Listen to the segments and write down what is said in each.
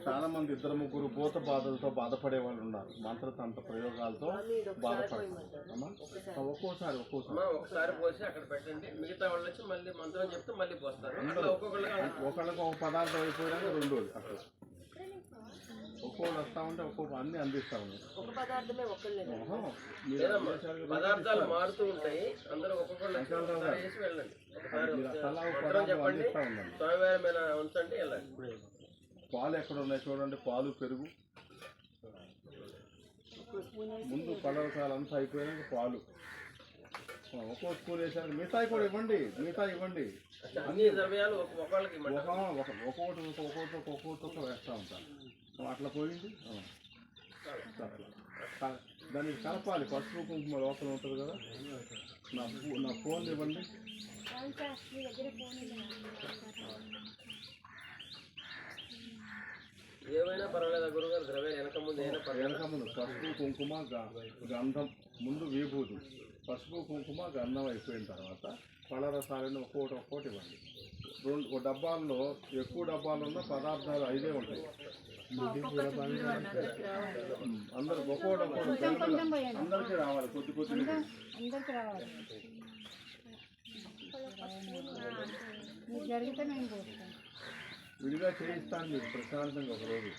చాలా మంది ఇద్దరు ముగ్గురు భూత బాధలతో బాధపడే వాళ్ళు ఉన్నారు. మంత్రతంత్ర ప్రయోగాలతో బాధపడతారు. ఒకసారి పోసి అక్కడ పెట్టండి, మిగతా వాళ్ళు వచ్చి మళ్ళీ మంత్రం చెప్తే మళ్ళీ పోస్తారు. ఒకళ్ళకి ఒక పదార్థం అయిపోయినాక రెండోది అక్కడ ఒక్కొక్కరు వస్తా ఉంటే ఒక్కొక్క అన్ని అందిస్తా ఉన్నాయి. పదార్థాలు మారుతూ ఉంటాయి. అందరూ ఒక్కొక్కళ్ళు వెళ్ళండి. చెప్పండి, స్వామివారి ఉంచండి, వెళ్ళండి. పాలు ఎక్కడ ఉన్నాయి చూడండి, పాలు పెరుగు ముందు పలవకాలు అంతా అయిపోయాక పాలు ఒక్కో స్పూన్ వేసాక మిగతాయి కూడా ఇవ్వండి. అన్ని ద్రవ్యాలు ఒక్కొక్కటి వేస్తూ ఉంటాను. అట్లా పోయింది. దానికి కలపాలి. పసుపు కుంకుమ లోపల ఉంటుంది కదా. నా ఫోన్ ఇవ్వండి. ఏమైనా పర్వాలేదు గురుగారు, ద్రవ్యాలు వెనక ముందు పసుపు కుంకుమ గంధం ముందు విభూతి. పసుపు కుంకుమ గంధం అయిపోయిన తర్వాత పళ్ళరసాలను ఒక్కొక్కటి ఇవ్వండి. రెండు డబ్బాల్లో ఎక్కువ డబ్బాలు ఉన్న పదార్థాలు 5 ఉంటాయి. అందరు ఒక్కొక్కటి అందరికీ రావాలి. కొద్ది జరిగితే నేను పోతాను. విడిగా చేయిస్తాను మీరు ప్రశాంతంగా. ఒకరోజు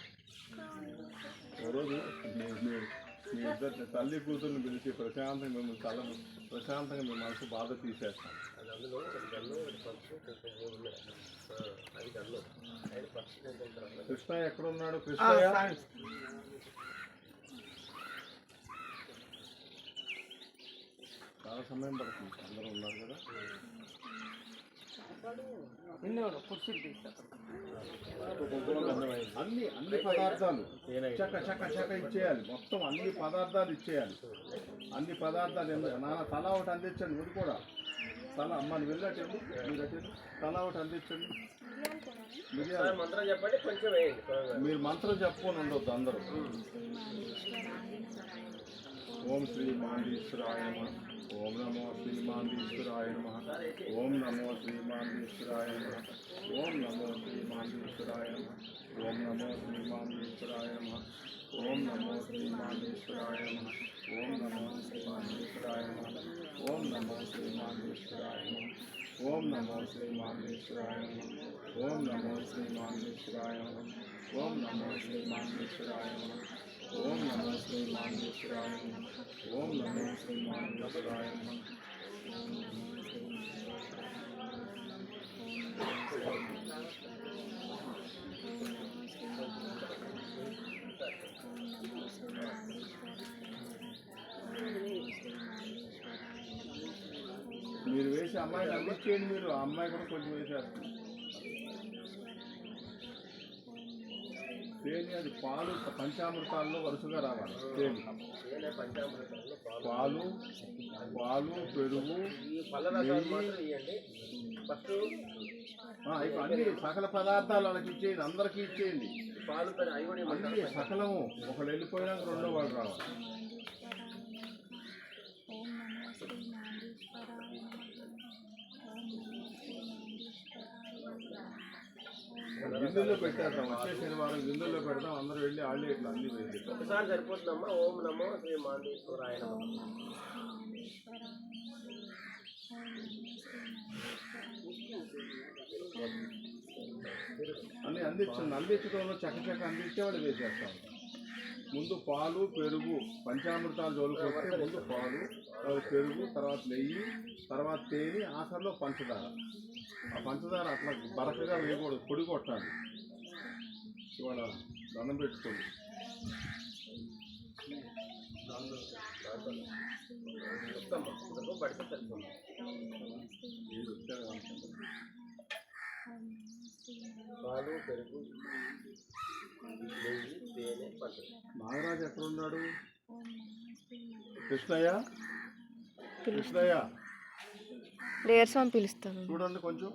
మీ ఇద్దరు తల్లి కూతుర్ని పిలిచి ప్రశాంతంగా ప్రశాంతంగా మీ మనసు బాధ తీసేస్తాను. కృష్ణయ్య ఎక్కడున్నాడు? కృష్ణయ్య చాలా సమయం పడుతుంది. అందరూ ఉన్నారు కదా. అన్ని పదార్థాలు చక్క ఇచ్చేయాలి. మొత్తం అన్ని పదార్థాలు ఇచ్చేయాలి. అన్ని పదార్థాలు నాన్న తలా ఒకటి అందించండి. మీరు కూడా తల అమ్మని వెళ్ళటండి, మీరు తలా ఒకటి అందించండి. మీరు మంత్రం చెప్పుకొని ఉండొద్దు అందరూ. ఓం శ్రీ మాండీశ్వరాయ నమః. ఓం నమో శ్రీ మాండీశ్వరాయ నమః. ఓం నమో శ్రీ మాండీశ్వరాయ నమః. ఓం నమో శ్రీ మాండీశ్వరాయ నమః. ఓం నమో శ్రీ మాండీశ్వరాయ నమః. ఓం నమో శ్రీ మాండీశ్వరాయ నమః. ఓం నమో శ్రీ మాండీశ్వరాయ నమః. ఓం నమో శ్రీ మాండీశ్వరాయ నమః. ఓం నమో శ్రీ మాండీశ్వరాయ నమః. ఓం నమో శ్రీ మాండీశ్వరాయ నమః. ఓం నమో శ్రీ మాండీశ్వరాయ నమః. ఓం నమో శ్రీ మాండీశ్వరాయ నమః. ఓం నమో శ్రీ మాండీశ్వరాయ నమః. మీరు వేసి అమ్మాయికి అందించేయండి. మీరు ఆ అమ్మాయి కూడా కొంచెం వేసేస్తారు. తేనె అది పాలు పంచామృతాల్లో వరుసగా రావాలి. తేనె పాలు పెరుగు అన్ని సకల పదార్థాలు వాళ్ళకి ఇచ్చేయండి. అందరికీ ఇచ్చేయండి. అన్ని సకలము. ఒకళ్ళు వెళ్ళిపోయినాక రెండో వాళ్ళు రావాలి. విందుల్లో పెట్టేద్దాం. వచ్చే శనివారం విందుల్లో పెడదాం. అందరూ వెళ్ళి వాళ్ళే ఇట్లా అన్ని వేసి ఒకసారి సరిపోతుందమ్మా. ఓం నమో శ్రీ మాండీశ్వరాయ నమః. అన్ని అందించడంలో చక్క అందించే వాళ్ళు వేసేస్తాం. ముందు పాలు పెరుగు పంచామృతాలు జోలుకొస్తే ముందు పాలు, తర్వాత పెరుగు, తర్వాత నెయ్యి, తర్వాత తేనె, ఆఖరిలో పంచదార. ఆ పంచదార అట్లా బరకగా వేయకూడదు, పొడి కొట్టాలి. ఇవాళ దండం పెట్టుకోండి. పాలు పెరుగు నెయ్యి తేనె పంచదార. నాగరాజు ఎక్కడున్నాడు? కృష్ణయ్య ప్రేయర్ సాంగ్ పిలుస్తాను చూడండి కొంచెం.